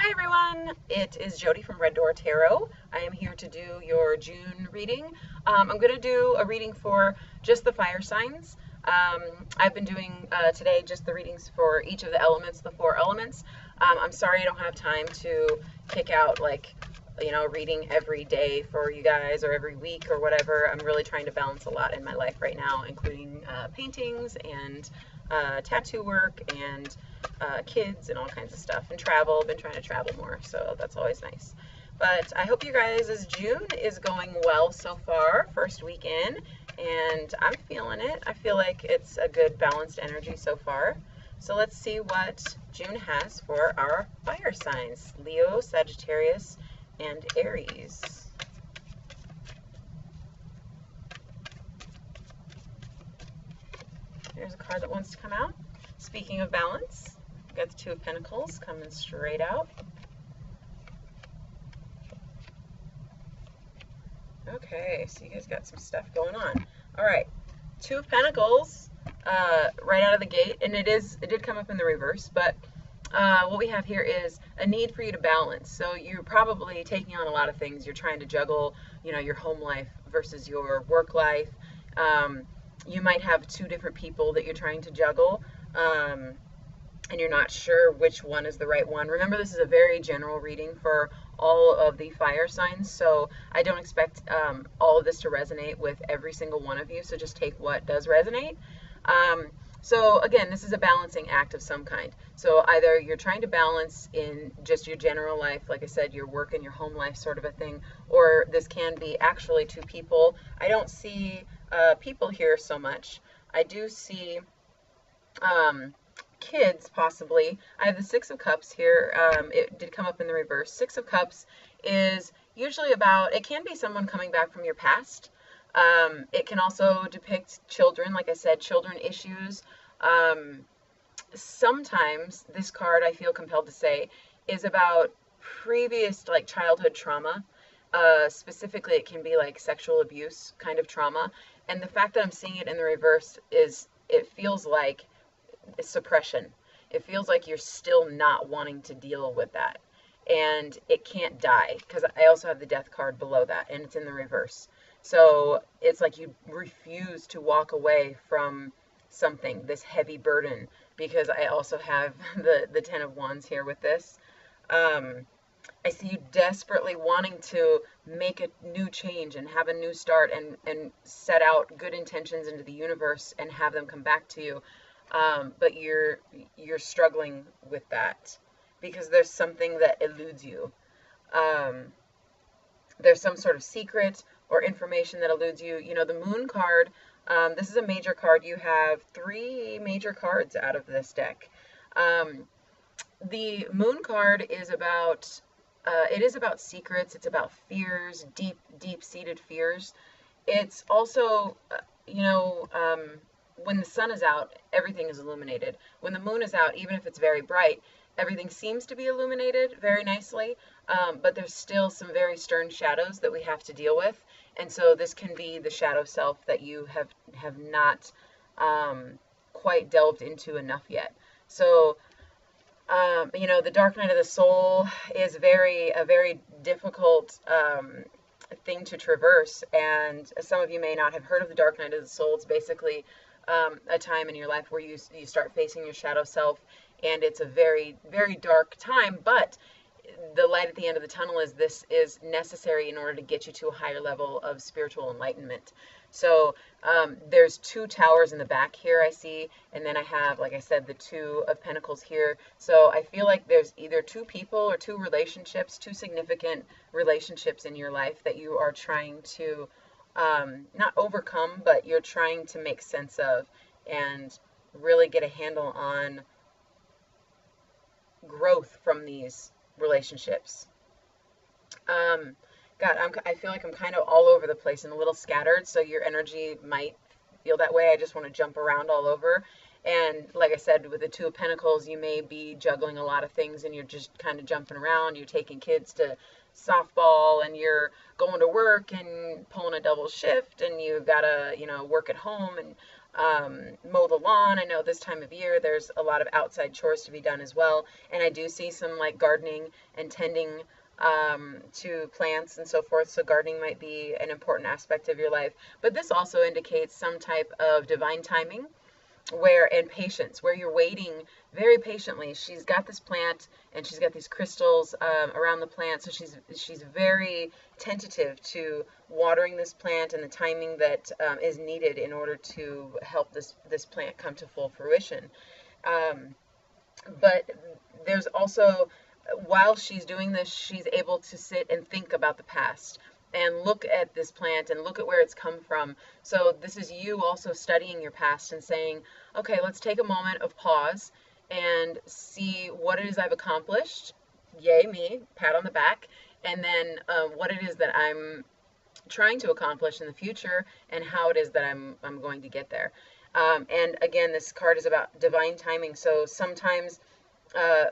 Hi everyone, it is Jody from Red Door Tarot. I am here to do your June reading. I'm going to do a reading for just the fire signs. I've been doing today just the readings for each of the elements, the four elements. I'm sorry I don't have time to pick out reading every day for you guys or every week or whatever. I'm really trying to balance a lot in my life right now, including paintings and tattoo work and kids and all kinds of stuff, and travel. I've been trying to travel more, so that's always nice. But I hope you guys' June is going well so far, first week in, and I'm feeling it. I feel like it's a good balanced energy so far. So let's see what June has for our fire signs: Leo, Sagittarius, and Aries. There's a card that wants to come out. Speaking of balance, we've got the Two of Pentacles coming straight out. Okay, so you guys got some stuff going on. All right, Two of Pentacles right out of the gate, and it did come up in the reverse, but what we have here is a need for you to balance. So you're probably taking on a lot of things. You're trying to juggle, your home life versus your work life. You might have two different people that you're trying to juggle, and you're not sure which one is the right one. Remember, this is a very general reading for all of the fire signs, so I don't expect all of this to resonate with every single one of you, so just take what does resonate. So again, this is a balancing act of some kind. So either you're trying to balance in just your general life, like I said, your work and your home life sort of a thing, or this can be actually two people. I don't see people here so much. I do see kids possibly. I have the Six of Cups here. It did come up in the reverse. Six of Cups is usually about, it can be someone coming back from your past. It can also depict children, like I said, children issues. Sometimes this card, I feel compelled to say, is about previous childhood trauma. Specifically, it can be like sexual abuse kind of trauma. And the fact that I'm seeing it in the reverse is, it feels like suppression. It feels like you're still not wanting to deal with that. And it can't die, because I also have the death card below that, and it's in the reverse. So it's like you refuse to walk away from something, this heavy burden, because I also have the Ten of Wands here with this. I see you desperately wanting to make a new change and have a new start and set out good intentions into the universe and have them come back to you. But you're struggling with that because there's something that eludes you. There's some sort of secret or information that eludes you. The Moon card, this is a major card. You have three major cards out of this deck. The Moon card is about, it is about secrets. It's about fears, deep-seated fears. It's also, when the sun is out, everything is illuminated. When the moon is out, even if it's very bright, everything seems to be illuminated very nicely, but there's still some very stern shadows that we have to deal with. And so this can be the shadow self that you have not quite delved into enough yet. So, the dark night of the soul is a very difficult thing to traverse. And some of you may not have heard of the dark night of the soul. It's basically a time in your life where you start facing your shadow self, and it's a very dark time, but the light at the end of the tunnel is this is necessary in order to get you to a higher level of spiritual enlightenment. So there's two towers in the back here I see, and then I have, like I said, the Two of Pentacles here. So I feel like there's either two people or two relationships, two significant relationships in your life that you are trying to not overcome, but you're trying to make sense of and really get a handle on growth from these relationships. God, I feel like I'm kind of all over the place and a little scattered, so your energy might feel that way. I just want to jump around all over. And like I said, with the Two of Pentacles, you may be juggling a lot of things and you're just kind of jumping around. You're taking kids to softball and you're going to work and pulling a double shift and you've got to, work at home. And mow the lawn. I know this time of year there's a lot of outside chores to be done as well, and I do see some like gardening and tending to plants and so forth. So gardening might be an important aspect of your life, but this also indicates some type of divine timing and patience, where you're waiting very patiently. She's got this plant and she's got these crystals around the plant, so she's very tentative to watering this plant and the timing that is needed in order to help this plant come to full fruition. Um, but there's also, while she's doing this, she's able to sit and think about the past and look at this plant and look at where it's come from. So this is you also studying your past and saying, okay, let's take a moment of pause and see what it is I've accomplished. Yay, me, pat on the back. And then what it is that I'm trying to accomplish in the future and how it is that I'm going to get there. And again, this card is about divine timing. So sometimes,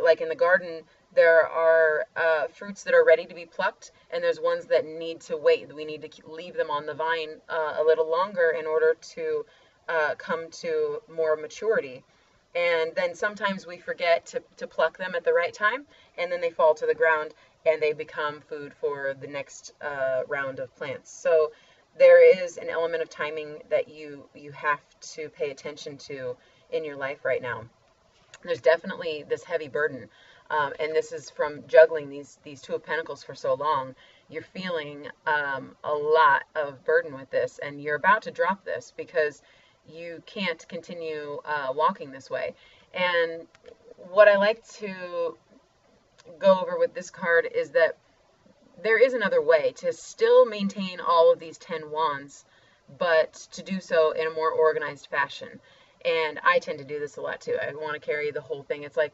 like in the garden, there are fruits that are ready to be plucked, and there's ones that need to wait. We need to leave them on the vine a little longer in order to come to more maturity. And then sometimes we forget to pluck them at the right time, and then they fall to the ground and they become food for the next round of plants. So there is an element of timing that you have to pay attention to in your life right now. There's definitely this heavy burden, and this is from juggling these Two of Pentacles for so long. You're feeling a lot of burden with this, and you're about to drop this because you can't continue walking this way. And what I like to go over with this card is that there is another way to still maintain all of these 10 wands, but to do so in a more organized fashion. And I tend to do this a lot too. I want to carry the whole thing. It's like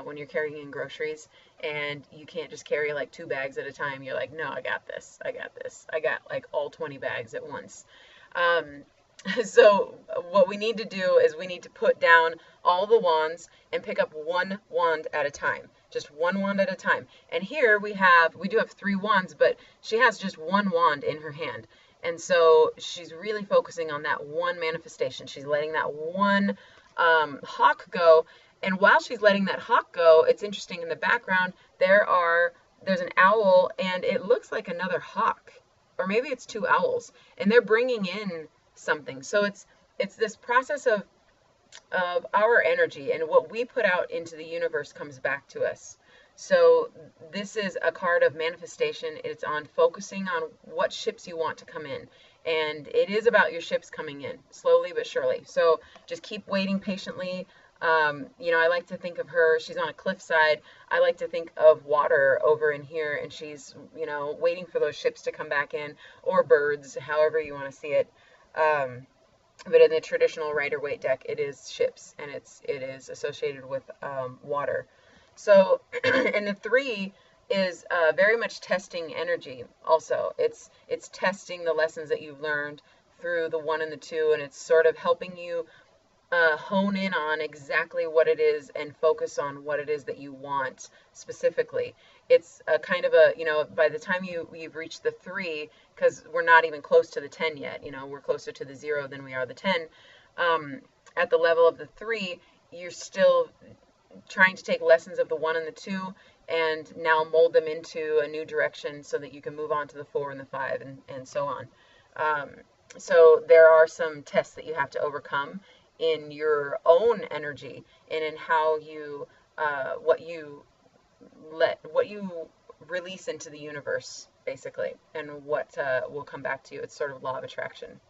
when you're carrying in groceries and you can't just carry like 2 bags at a time. You're like, no, I got this. I got this. I got like all 20 bags at once. So what we need to do is we need to put down all the wands and pick up one wand at a time, just one wand at a time. And here we do have 3 wands, but she has just one wand in her hand. And so she's really focusing on that one manifestation. She's letting that one hawk go. And while she's letting that hawk go, it's interesting, in the background, there's an owl, and it looks like another hawk, or maybe it's 2 owls, and they're bringing in something. So it's this process of our energy, and what we put out into the universe comes back to us. So this is a card of manifestation. It's on focusing on what ships you want to come in, and it is about your ships coming in slowly but surely. So just keep waiting patiently. I like to think of her, she's on a cliffside. I like to think of water over in here, and she's, waiting for those ships to come back in, or birds, however you want to see it. But in the traditional Rider-Waite deck, it is ships, and it is associated with water. So, and the 3 is very much testing energy. Also, it's testing the lessons that you've learned through the 1 and the 2, and it's sort of helping you hone in on exactly what it is and focus on what it is that you want specifically. It's a kind of by the time you've reached the 3, because we're not even close to the 10 yet, we're closer to the 0 than we are the 10. At the level of the 3, you're still trying to take lessons of the 1 and the 2 and now mold them into a new direction so that you can move on to the 4 and the 5 and so on. So there are some tests that you have to overcome in your own energy and in how you what you release into the universe, basically, and what will come back to you. It's sort of law of attraction.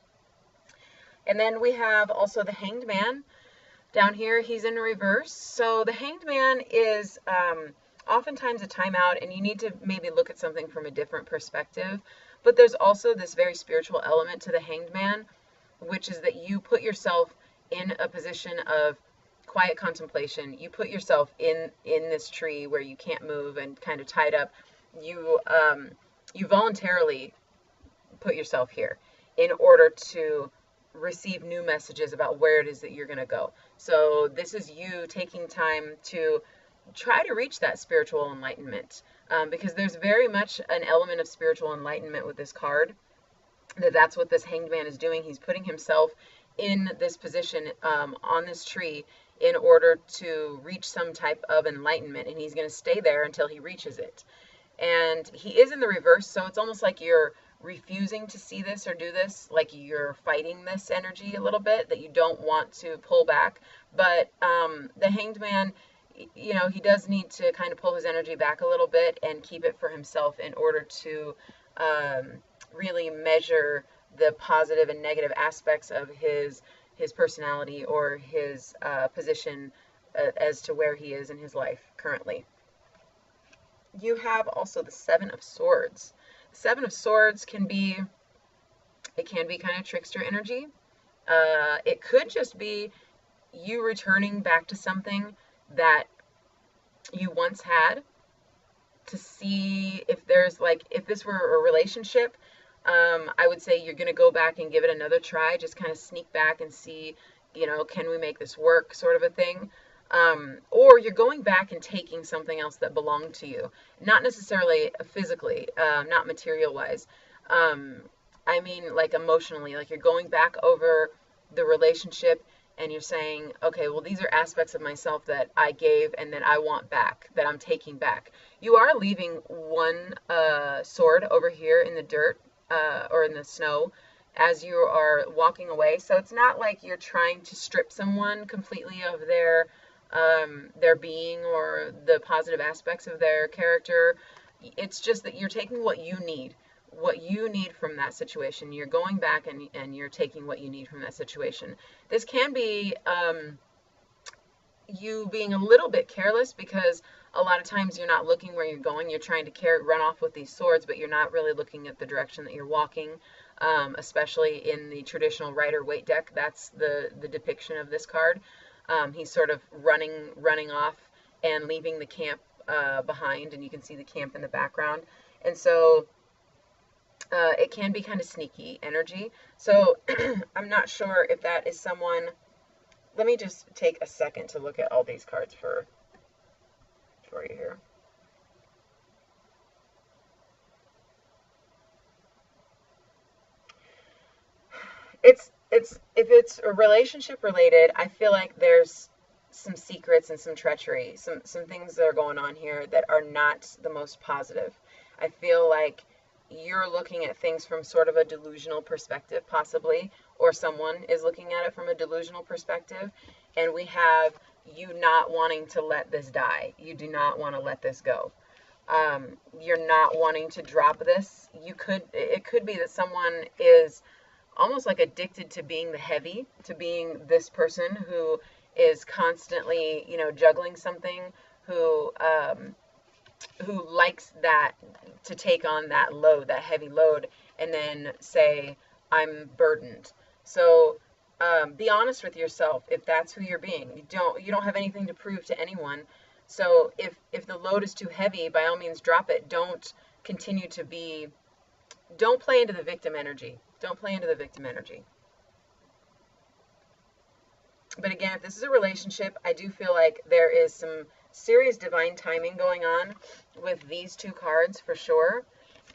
And then we have also the Hanged Man down here. He's in reverse. So the Hanged Man is oftentimes a timeout, and you need to maybe look at something from a different perspective. But there's also this very spiritual element to the Hanged Man, which is that you put yourself in a position of quiet contemplation. You put yourself in this tree where you can't move and kind of tied up. You voluntarily put yourself here in order to receive new messages about where it is that you're going to go. So this is you taking time to try to reach that spiritual enlightenment, because there's very much an element of spiritual enlightenment with this card. That's what this Hanged Man is doing. He's putting himself in this position on this tree in order to reach some type of enlightenment, and he's going to stay there until he reaches it. And he is in the reverse, so it's almost like you're refusing to see this or do this, like you're fighting this energy a little bit, that you don't want to pull back. But the Hanged Man, you know, he does need to kind of pull his energy back a little bit and keep it for himself in order to um, really measure the positive and negative aspects of his personality or his position as to where he is in his life currently. You have also the Seven of Swords. The Seven of Swords can be, it can be kind of trickster energy. It could just be you returning back to something that you once had to see if there's like, if this were a relationship, I would say you're going to go back and give it another try, just kind of sneak back and see, you know, can we make this work, sort of a thing. Or you're going back and taking something else that belonged to you, not necessarily physically, not material wise. I mean, like emotionally, like you're going back over the relationship and you're saying, okay, well, these are aspects of myself that I gave and that I want back, that I'm taking back. You are leaving one sword over here in the dirt or in the snow as you are walking away. So it's not like you're trying to strip someone completely of their being or the positive aspects of their character. It's just that you're taking what you need from that situation. You're going back and you're taking what you need from that situation. This can be you being a little bit careless, because a lot of times you're not looking where you're going. You're trying to run off with these swords, but you're not really looking at the direction that you're walking, especially in the traditional Rider-Waite deck. That's the depiction of this card. He's sort of running off and leaving the camp behind, and you can see the camp in the background. And so it can be kind of sneaky energy. So I'm not sure if that is someone. Let me just take a second to look at all these cards for you here. It's if it's relationship related, I feel like there's some secrets and some treachery, some things that are going on here that are not the most positive. I feel like you're looking at things from sort of a delusional perspective, possibly, or someone is looking at it from a delusional perspective, and we have you not wanting to let this die. You do not want to let this go. You're not wanting to drop this. It could be that someone is almost like addicted to being the heavy, to being this person who is constantly, you know, juggling something, who likes that, to take on that load, that heavy load, and then say, I'm burdened. So be honest with yourself if that's who you're being. You don't have anything to prove to anyone. So if the load is too heavy, by all means drop it. Don't play into the victim energy. Don't play into the victim energy. But again, if this is a relationship, I do feel like there is some serious divine timing going on with these two cards for sure.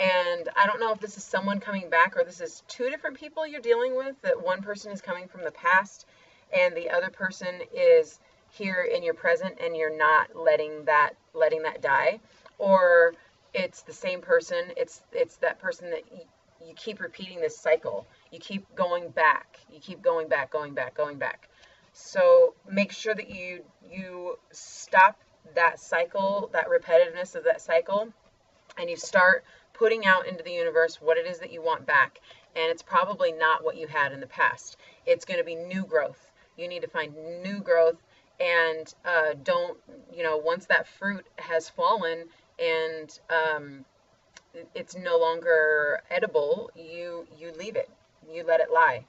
And I don't know if this is someone coming back or this is two different people you're dealing with, that one person is coming from the past and the other person is here in your present and you're not letting that die. Or it's the same person. It's that person that you keep repeating this cycle. You keep going back. You keep going back. So make sure that you stop that cycle, that repetitiveness of that cycle, and you start putting out into the universe what it is that you want back. And it's probably not what you had in the past. It's going to be new growth. You need to find new growth, and don't, once that fruit has fallen and it's no longer edible, you leave it. You let it lie.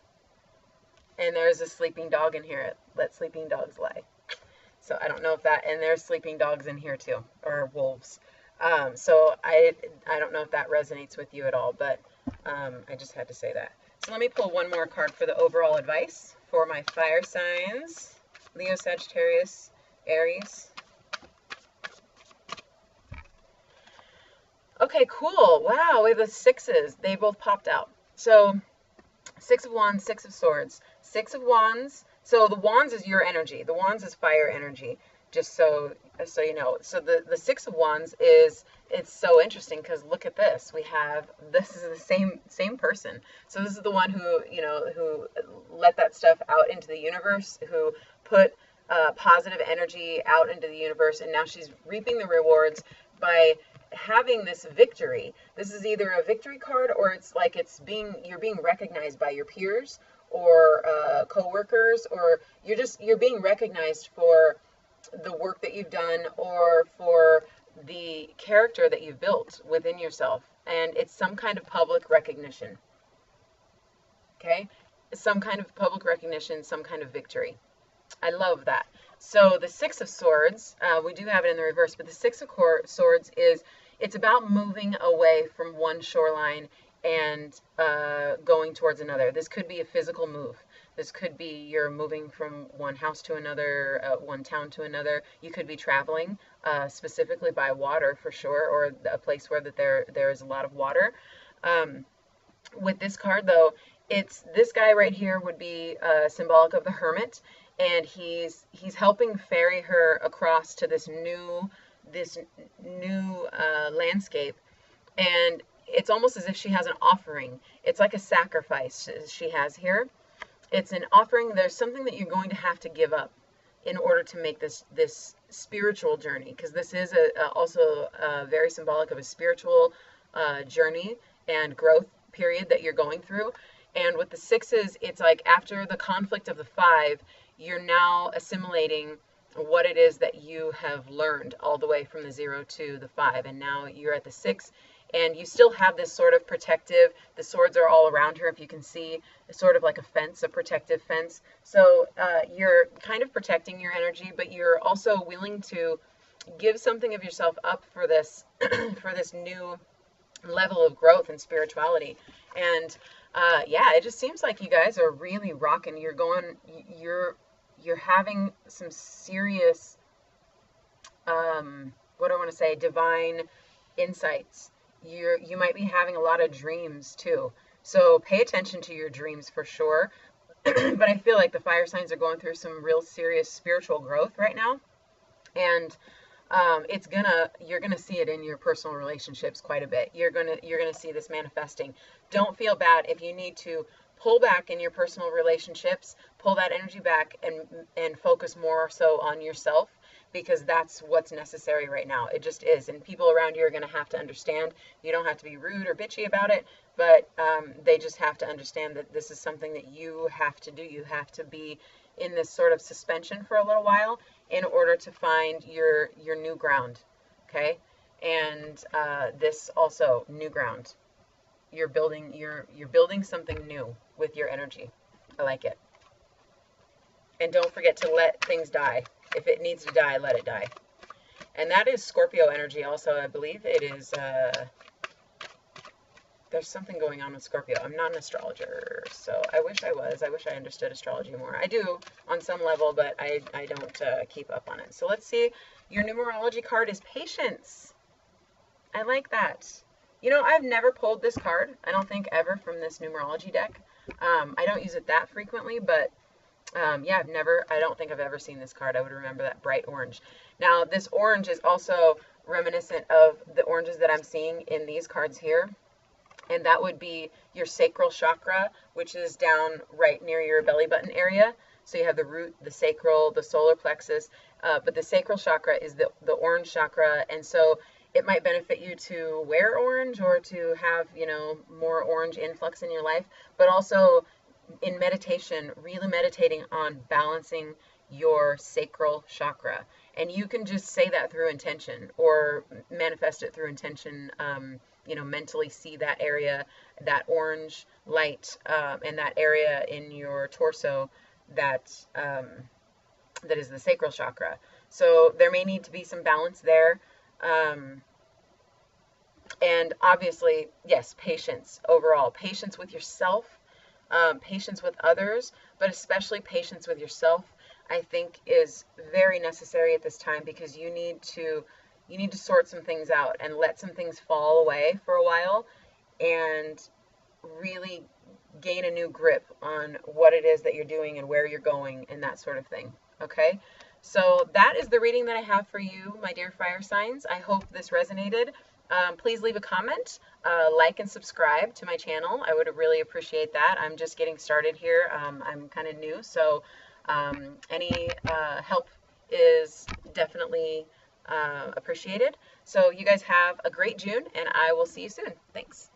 And there's a sleeping dog in here. Let sleeping dogs lie. So I don't know if that, and there's sleeping dogs in here too, or wolves. So I don't know if that resonates with you at all, but I just had to say that. So let me pull one more card for the overall advice for my fire signs: Leo, Sagittarius, Aries. Okay, cool. Wow, we have the sixes. They both popped out. So 6 of Wands, 6 of Swords. Six of Wands. So the Wands is your energy. The Wands is fire energy. Just so you know. So the Six of Wands is, it's so interesting because look at this. We have, this is the same person. So this is the one who, you know, who let that stuff out into the universe, who put positive energy out into the universe, and now she's reaping the rewards by having this victory. This is either a victory card, or it's like you're being recognized by your peers or co-workers, or you're being recognized for the work that you've done or for the character that you've built within yourself. And it's some kind of public recognition. Okay? Some kind of public recognition, some kind of victory. I love that. So the Six of Swords, we do have it in the reverse, but the Six of Swords is, it's about moving away from one shoreline and going towards another. This could be a physical move. This could be you're moving from one house to another, one town to another. You could be traveling, specifically by water for sure, or a place where that there is a lot of water. With this card though, it's this guy right here would be symbolic of the Hermit, and he's helping ferry her across to this new landscape. And it's almost as if she has an offering. It's like a sacrifice she has here. It's an offering. There's something that you're going to have to give up in order to make this spiritual journey, because this is also very symbolic of a spiritual journey and growth period that you're going through. And with the sixes, it's like after the conflict of the five, you're now assimilating what it is that you have learned all the way from the 0 to the 5, and now you're at the 6, and you still have this sort of protective, the swords are all around her, if you can see, sort of like a fence, a protective fence. So you're kind of protecting your energy, but you're also willing to give something of yourself up for this for this new level of growth and spirituality. And yeah, it just seems like you guys are really rocking. You're having some serious, what do I want to say, divine insights. You might be having a lot of dreams too. So pay attention to your dreams for sure. But I feel like the fire signs are going through some real serious spiritual growth right now. And you're gonna see it in your personal relationships quite a bit. You're gonna see this manifesting. Don't feel bad if you need to pull back in your personal relationships, pull that energy back and focus more so on yourself, because that's what's necessary right now. It just is. And people around you are going to have to understand. You don't have to be rude or bitchy about it, but they just have to understand that this is something that you have to do. You have to be in this sort of suspension for a little while in order to find your new ground. Okay? And this also, new ground. You're building something new with your energy. I like it. And don't forget to let things die. If it needs to die, let it die. And that is Scorpio energy also, I believe. It is, there's something going on with Scorpio. I'm not an astrologer, so I wish I was. I wish I understood astrology more. I do on some level, but I don't keep up on it. So let's see. Your numerology card is Patience. I like that. You know, I've never pulled this card, I don't think ever, from this numerology deck. I don't use it that frequently, but yeah, I don't think I've ever seen this card. I would remember that bright orange. Now, this orange is also reminiscent of the oranges that I'm seeing in these cards here. And that would be your sacral chakra, which is down right near your belly button area. So you have the root, the sacral, the solar plexus, but the sacral chakra is the orange chakra. And so it might benefit you to wear orange or to have, you know, more orange influx in your life, but also in meditation, really meditating on balancing your sacral chakra. And you can just say that through intention or manifest it through intention, you know, mentally see that area, that orange light, and that area in your torso that is the sacral chakra. So there may need to be some balance there. And obviously, yes, patience overall. Patience with yourself, patience with others, but especially patience with yourself, I think is very necessary at this time, because you need to sort some things out and let some things fall away for a while and really gain a new grip on what it is that you're doing and where you're going and that sort of thing. Okay, so that is the reading that I have for you, my dear fire signs. I hope this resonated. Please leave a comment, like and subscribe to my channel. I would really appreciate that. I'm just getting started here. I'm kind of new, so any help is definitely appreciated. So you guys have a great June, and I will see you soon. Thanks.